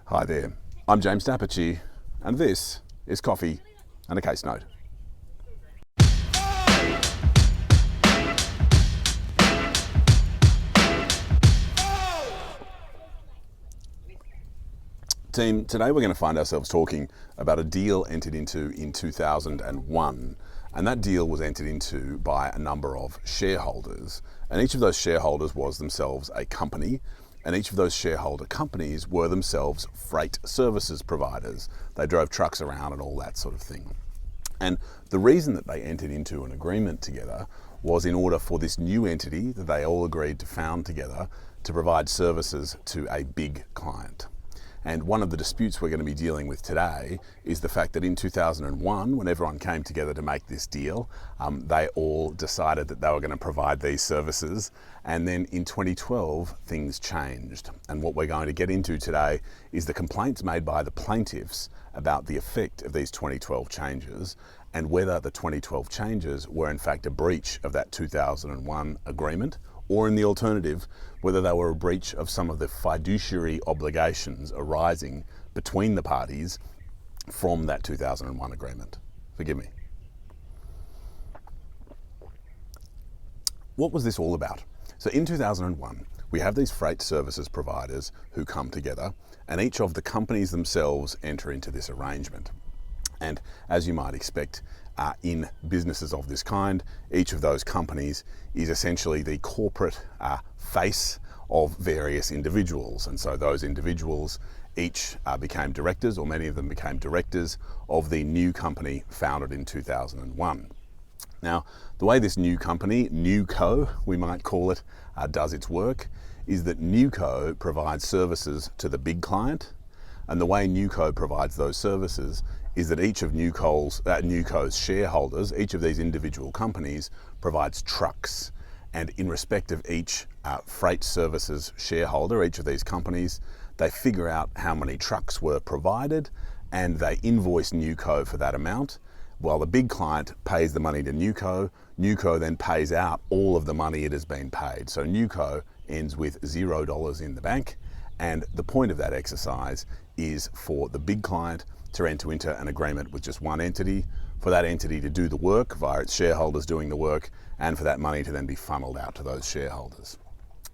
Hi there, I'm James Dapperchi, and this is Coffee and a Case Note. Team, today we're going to find ourselves talking about a deal entered into in 2001, and that deal was entered into by a number of shareholders, and each of those shareholders was themselves a company, and each of those shareholder companies were themselves freight services providers. They drove trucks around and all that sort of thing. And the reason that they entered into an agreement together was in order for this new entity that they all agreed to found together to provide services to a big client. And one of the disputes we're going to be dealing with today is the fact that in 2001, when everyone came together to make this deal, they all decided that they were going to provide these services. And then in 2012, things changed. And what we're going to get into today is the complaints made by the plaintiffs about the effect of these 2012 changes and whether the 2012 changes were in fact a breach of that 2001 agreement, or in the alternative, whether they were a breach of some of the fiduciary obligations arising between the parties from that 2001 agreement. Forgive me. What was this all about? So in 2001, we have these freight services providers who come together, and each of the companies themselves enter into this arrangement. And as you might expect, in businesses of this kind, each of those companies is essentially the corporate face of various individuals. And so those individuals each became directors, or many of them became directors, of the new company founded in 2001. Now, the way this new company, NewCo, we might call it, does its work is that NewCo provides services to the big client. And the way NewCo provides those services is that each of NewCo's shareholders, each of these individual companies, provides trucks. And in respect of each freight services shareholder, each of these companies, they figure out how many trucks were provided and they invoice NewCo for that amount. While the big client pays the money to NewCo, NewCo then pays out all of the money it has been paid. So NewCo ends with $0 in the bank. And the point of that exercise is for the big client to enter into an agreement with just one entity, for that entity to do the work via its shareholders doing the work, and for that money to then be funneled out to those shareholders.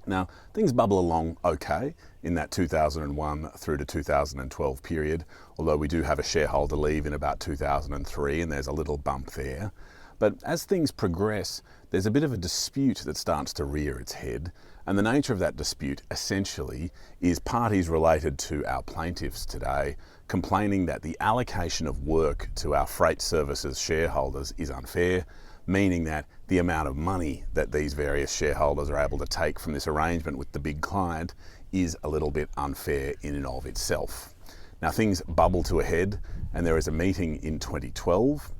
Now, things bubble along okay in that 2001 through to 2012 period, although we do have a shareholder leave in about 2003, and there's a little bump there. But as things progress, there's a bit of a dispute that starts to rear its head. And the nature of that dispute essentially is parties related to our plaintiffs today complaining that the allocation of work to our freight services shareholders is unfair, meaning that the amount of money that these various shareholders are able to take from this arrangement with the big client is a little bit unfair in and of itself. Now, things bubble to a head, and there is a meeting in 2012.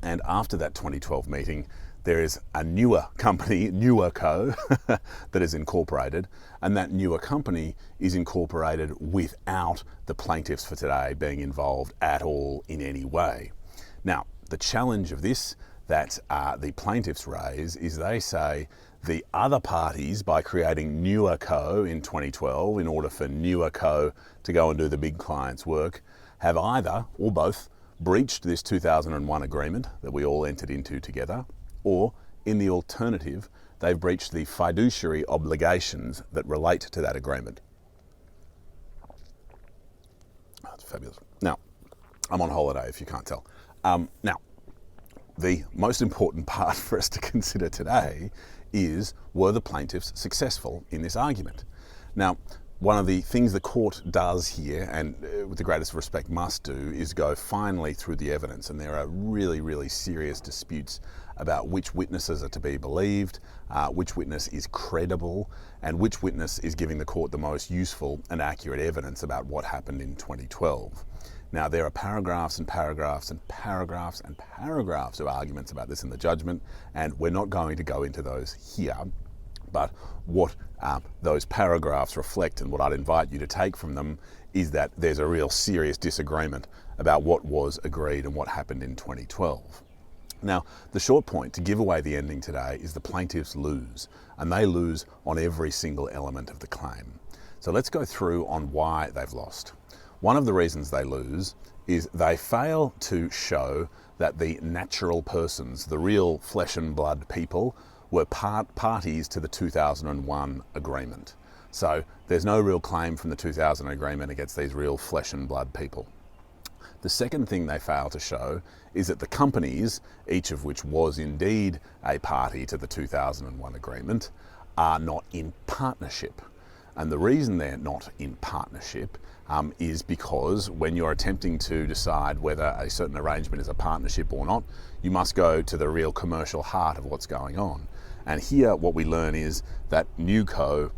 And after that 2012 meeting, there is a newer company, NewCo, that is incorporated, and that newer company is incorporated without the plaintiffs for today being involved at all in any way. Now, the challenge of this that the plaintiffs raise is they say the other parties, by creating NewCo in 2012 in order for NewCo to go and do the big client's work, have either or both breached this 2001 agreement that we all entered into together, or in the alternative, they've breached the fiduciary obligations that relate to that agreement. Oh, that's fabulous. Now, I'm on holiday if you can't tell. Now, the most important part for us to consider today is, were the plaintiffs successful in this argument? Now, one of the things the court does here, and with the greatest respect must do, is go finally through the evidence. And there are really, really serious disputes about which witnesses are to be believed, which witness is credible, and which witness is giving the court the most useful and accurate evidence about what happened in 2012. Now, there are paragraphs and paragraphs and paragraphs and paragraphs of arguments about this in the judgment, and we're not going to go into those here. But what those paragraphs reflect, and what I'd invite you to take from them, is that there's a real serious disagreement about what was agreed and what happened in 2012. Now, the short point to give away the ending today is the plaintiffs lose, and they lose on every single element of the claim. So let's go through on why they've lost. One of the reasons they lose is they fail to show that the natural persons, the real flesh and blood people, were parties to the 2001 agreement. So there's no real claim from the 2000 agreement against these real flesh and blood people. The second thing they fail to show is that the companies, each of which was indeed a party to the 2001 agreement, are not in partnership. And the reason they're not in partnership is because when you're attempting to decide whether a certain arrangement is a partnership or not, you must go to the real commercial heart of what's going on. And here what we learn is that NewCo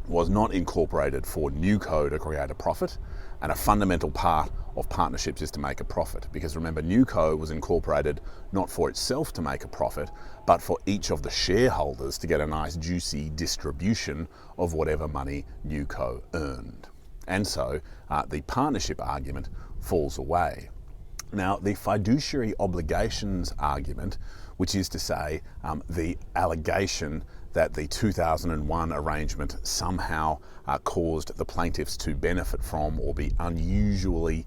was not incorporated for NewCo to create a profit, and a fundamental part of partnerships is to make a profit. Because remember, NewCo was incorporated not for itself to make a profit, but for each of the shareholders to get a nice juicy distribution of whatever money NewCo earned. And so the partnership argument falls away. Now, the fiduciary obligations argument, which is to say the allegation that the 2001 arrangement somehow caused the plaintiffs to benefit from or be unusually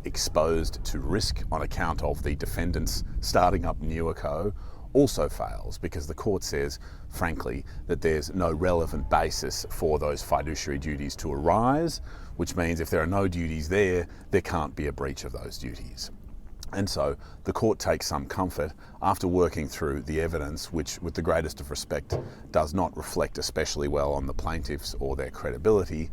exposed to risk on account of the defendants starting up NewCo, also fails, because the court says, frankly, that there's no relevant basis for those fiduciary duties to arise, which means if there are no duties there, there can't be a breach of those duties. And so the court takes some comfort after working through the evidence, which with the greatest of respect does not reflect especially well on the plaintiffs or their credibility,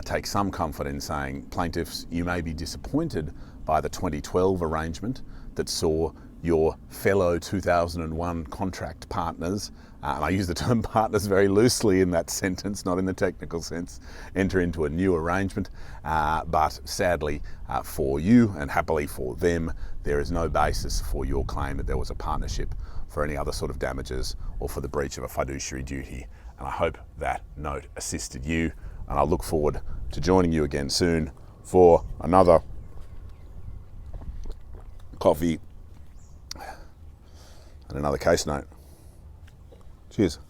takes some comfort in saying, plaintiffs, you may be disappointed by the 2012 arrangement that saw your fellow 2001 contract partners, and I use the term partners very loosely in that sentence, not in the technical sense, enter into a new arrangement. But sadly for you and happily for them, there is no basis for your claim that there was a partnership for any other sort of damages or for the breach of a fiduciary duty. And I hope that note assisted you, and I look forward to joining you again soon for another coffee and another case note. Cheers.